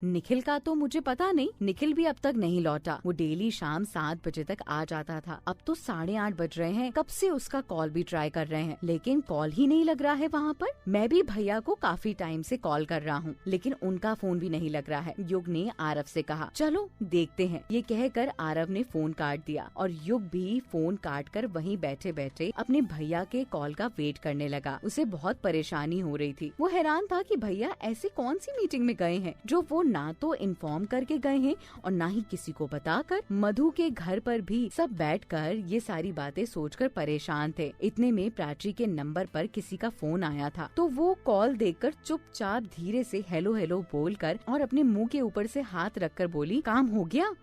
निखिल का तो मुझे पता नहीं, निखिल भी अब तक नहीं लौटा। वो डेली शाम 7 बजे तक आ जाता था। अब तो 8:30 बज रहे हैं, कब से उसका कॉल भी ट्राई कर रहे हैं, लेकिन कॉल ही नहीं लग रहा है वहाँ पर। मैं भी भैया को काफी टाइम से कॉल कर रहा हूँ, लेकिन उनका फोन भी नहीं लग रहा है। युग ने आरव से कहा, चलो देखते हैं। ये कहकर आरव ने फोन काट दिया और युग भी फोन काट कर वहीं बैठे बैठे अपने भैया के कॉल का वेट करने लगा। उसे बहुत परेशानी हो रही थी। वो हैरान था कि भैया ऐसी कौन सी मीटिंग में गए हैं जो वो ना तो इन्फॉर्म करके गए हैं और ना ही किसी को बताकर। मधु के घर पर भी सब बैठकर ये सारी बातें सोचकर परेशान थे। इतने में प्राची के नंबर पर किसी का फोन आया था, तो वो कॉल देखकर चुपचाप धीरे से हेलो हेलो बोलकर और अपने मुंह के ऊपर से हाथ रखकर बोली, काम हो गया?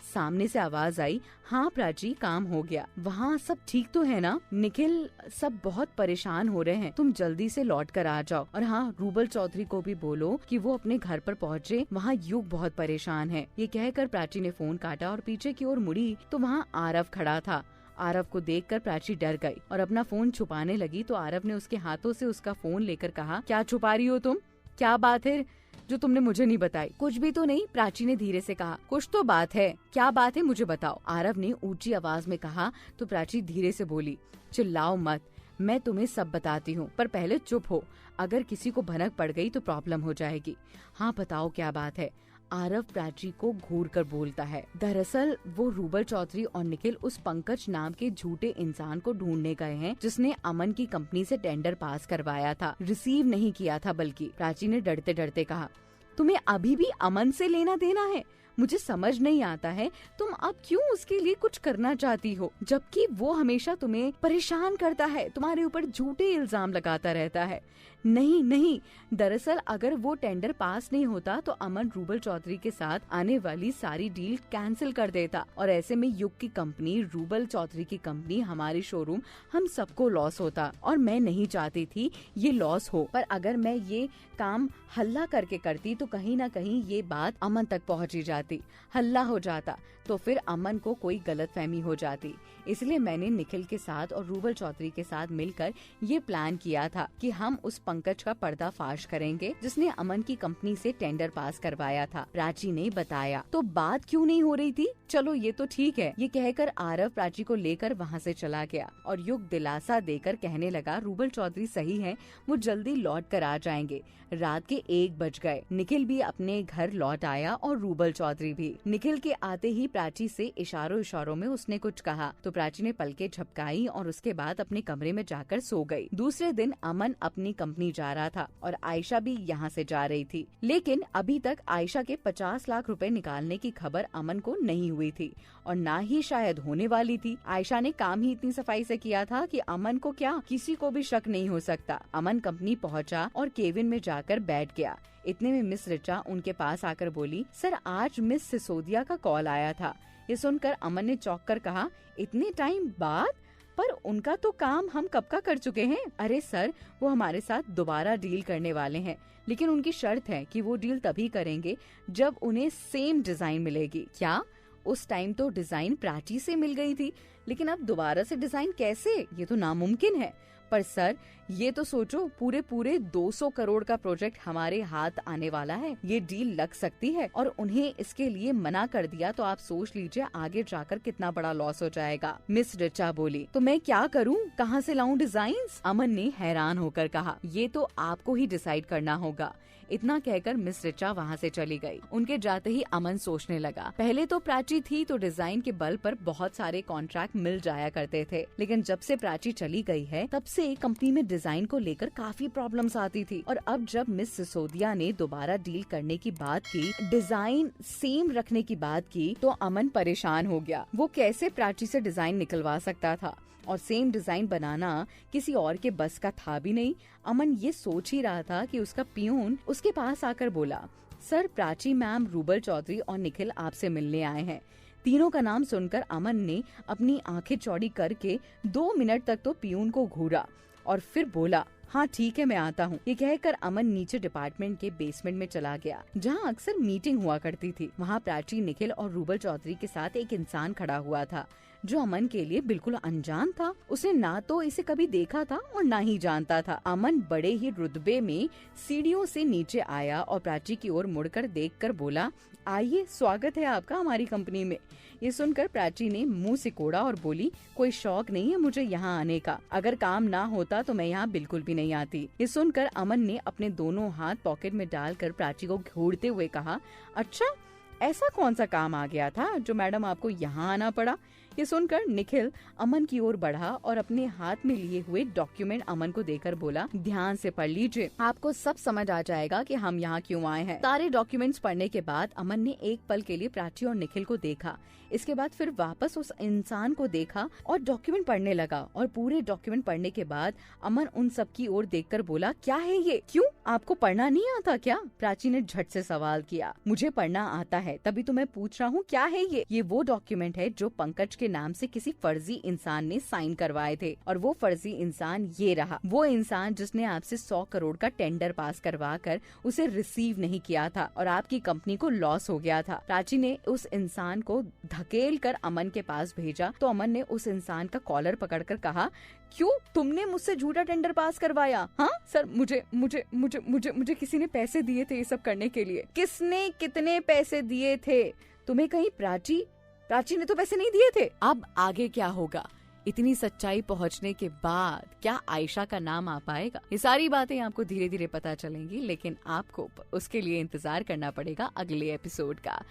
सामने से आवाज आई, हाँ प्राची काम हो गया। वहाँ सब ठीक तो है ना? निखिल सब बहुत परेशान हो रहे हैं, तुम जल्दी से लौट कर आ जाओ। और हाँ, रूबल चौधरी को भी बोलो कि वो अपने घर पर पहुँचे, वहाँ युग बहुत परेशान है। ये कहकर प्राची ने फोन काटा और पीछे की ओर मुड़ी तो वहाँ आरव खड़ा था। आरव को देखकर प्राची डर गई और अपना फोन छुपाने लगी, तो आरव ने उसके हाथों से उसका फोन लेकर कहा, क्या छुपा रही हो तुम? क्या बात है जो तुमने मुझे नहीं बताई? कुछ भी तो नहीं, प्राची ने धीरे से कहा। कुछ तो बात है, क्या बात है मुझे बताओ, आरव ने ऊंची आवाज में कहा। तो प्राची धीरे से बोली, चिल्लाओ मत, मैं तुम्हें सब बताती हूँ, पर पहले चुप हो। अगर किसी को भनक पड़ गई तो प्रॉब्लम हो जाएगी। हाँ बताओ क्या बात है? आरव प्राची को घूर कर बोलता है। दरअसल वो रूबल चौधरी और निखिल उस पंकज नाम के झूठे इंसान को ढूंढने गए हैं जिसने अमन की कंपनी से टेंडर पास करवाया था, रिसीव नहीं किया था बल्कि। प्राची ने डरते डरते कहा, तुम्हें अभी भी अमन से लेना देना है? मुझे समझ नहीं आता है तुम अब क्यों उसके लिए कुछ करना चाहती हो, जबकि वो हमेशा तुम्हें परेशान करता है, तुम्हारे ऊपर झूठे इल्जाम लगाता रहता है। नहीं नहीं, दरअसल अगर वो टेंडर पास नहीं होता तो अमन रूबल चौधरी के साथ आने वाली सारी डील कैंसिल कर देता और ऐसे में युग की कंपनी, रूबल चौधरी की कंपनी, हमारी शोरूम, हम सबको लॉस होता और मैं नहीं चाहती थी ये लॉस हो। पर अगर मैं ये काम हल्ला करके करती तो कहीं ना कहीं ये बात अमन तक पहुंची जाती, हल्ला हो जाता तो फिर अमन को कोई गलतफहमी हो जाती। इसलिए मैंने निखिल के साथ और रूबल चौधरी के साथ मिलकर ये प्लान किया था कि हम उस पंकज का पर्दाफाश करेंगे जिसने अमन की कंपनी से टेंडर पास करवाया था। प्राची ने बताया। तो बात क्यों नहीं हो रही थी? चलो ये तो ठीक है। ये कहकर आरव प्राची को लेकर वहाँ से चला गया और युग दिलासा देकर कहने लगा, रूबल चौधरी सही है, वो जल्दी लौट कर आ जाएंगे। रात के 1 बज गए। निखिल भी अपने घर लौट आया और रूबल चौधरी भी। निखिल के आते ही प्राची से इशारों इशारों में उसने कुछ कहा तो प्राची ने पलकें झपकाई और उसके बाद अपने कमरे में जाकर सो गई। दूसरे दिन अमन अपनी कंपनी जा रहा था और आयशा भी यहाँ से जा रही थी, लेकिन अभी तक आयशा के 50 लाख रुपए निकालने की खबर अमन को नहीं हुई थी और ना ही शायद होने वाली थी। आयशा ने काम ही इतनी सफाई से किया था कि अमन को क्या, किसी को भी शक नहीं हो सकता। अमन कंपनी पहुँचा और केबिन में जाकर बैठ गया। इतने में मिस रिचा उनके पास आकर बोली, सर आज मिस सिसोदिया का कॉल आया था। ये सुनकर अमन ने चौंक कर कहा, इतने टाइम बाद? पर उनका तो काम हम कब का कर चुके हैं। अरे सर, वो हमारे साथ दोबारा डील करने वाले हैं, लेकिन उनकी शर्त है कि वो डील तभी करेंगे जब उन्हें सेम डिजाइन मिलेगी। क्या? उस टाइम तो डिजाइन प्राची से मिल गई थी, लेकिन अब दोबारा से डिजाइन कैसे? ये तो नामुमकिन है। पर सर ये तो सोचो, पूरे 200 करोड़ का प्रोजेक्ट हमारे हाथ आने वाला है, ये डील लग सकती है और उन्हें इसके लिए मना कर दिया तो आप सोच लीजिए आगे जाकर कितना बड़ा लॉस हो जाएगा। मिस रिचा बोली, तो मैं क्या करूं, कहां से लाऊं डिजाइन्स? अमन ने हैरान होकर कहा, ये तो आपको ही डिसाइड करना होगा। इतना कहकर मिस रिचा वहाँ से चली गई। उनके जाते ही अमन सोचने लगा, पहले तो प्राची थी तो डिजाइन के बल पर बहुत सारे कॉन्ट्रैक्ट मिल जाया करते थे, लेकिन जब से प्राची चली गई है तब से कंपनी में डिजाइन को लेकर काफी प्रॉब्लम्स आती थी। और अब जब मिस सिसोदिया ने दोबारा डील करने की बात की, डिजाइन सेम रखने की बात की, तो अमन परेशान हो गया। वो कैसे प्राची से डिजाइन निकलवा सकता था और सेम डिजाइन बनाना किसी और के बस का था भी नहीं। अमन ये सोच ही रहा था कि उसका पियून उसके पास आकर बोला, सर प्राची मैम, रूबल चौधरी और निखिल आपसे मिलने आए हैं। तीनों का नाम सुनकर अमन ने अपनी आंखें चौड़ी करके 2 मिनट तक तो पियून को घूरा और फिर बोला, हाँ ठीक है मैं आता हूँ। ये कहकर अमन नीचे डिपार्टमेंट के बेसमेंट में चला गया जहाँ अक्सर मीटिंग हुआ करती थी। वहाँ प्राची, निखिल और रूबल चौधरी के साथ एक इंसान खड़ा हुआ था जो अमन के लिए बिल्कुल अनजान था। उसने ना तो इसे कभी देखा था और ना ही जानता था। अमन बड़े ही रुतबे में सीढ़ियों से नीचे आया और प्राची की ओर मुड़कर देखकर बोला, आइए, स्वागत है आपका हमारी कंपनी में। ये सुनकर प्राची ने मुंह सिकोड़ा और बोली, कोई शौक नहीं है मुझे यहाँ आने का। अगर काम ना होता तो मैं यहाँ बिल्कुल भी नहीं आती। ये सुनकर अमन ने अपने दोनों हाथ पॉकेट में डालकर प्राची को घूरते हुए कहा, अच्छा, ऐसा कौन सा काम आ गया था जो मैडम आपको यहाँ आना पड़ा? ये सुनकर निखिल अमन की ओर बढ़ा और अपने हाथ में लिए हुए डॉक्यूमेंट अमन को देकर बोला, ध्यान से पढ़ लीजिए, आपको सब समझ आ जाएगा कि हम यहाँ क्यों आए हैं। सारे डॉक्यूमेंट्स पढ़ने के बाद अमन ने एक पल के लिए प्राची और निखिल को देखा। इसके बाद फिर वापस उस इंसान को देखा और डॉक्यूमेंट पढ़ने लगा। और पूरे डॉक्यूमेंट पढ़ने के बाद अमन उन सब की ओर देखकर बोला, क्या है ये? क्यों, आपको पढ़ना नहीं आता क्या? प्राची ने झट से सवाल किया। मुझे पढ़ना आता है, तभी तो मैं पूछ रहा हूँ, क्या है ये? ये वो डॉक्यूमेंट है जो पंकज के नाम से किसी फर्जी इंसान ने साइन करवाए थे, और वो फर्जी इंसान ये रहा। वो इंसान जिसने आपसे 100 करोड़ का टेंडर पास करवा कर उसे रिसीव नहीं किया था और आपकी कंपनी को लॉस हो गया था। प्राची ने उस इंसान को धकेल कर अमन के पास भेजा तो अमन ने उस इंसान का कॉलर पकड़कर कहा, क्यों, तुमने मुझसे झूठा टेंडर पास करवाया? हाँ सर, मुझे मुझे मुझे मुझे मुझे किसी ने पैसे दिए थे ये सब करने के लिए। किसने, कितने पैसे दिए थे तुम्हें? कहीं प्राची ने तो पैसे नहीं दिए थे। अब आगे क्या होगा? इतनी सच्चाई पहुंचने के बाद क्या आयशा का नाम आ पाएगा? ये सारी बातें आपको धीरे धीरे पता चलेंगी, लेकिन आपको उसके लिए इंतजार करना पड़ेगा अगले एपिसोड का।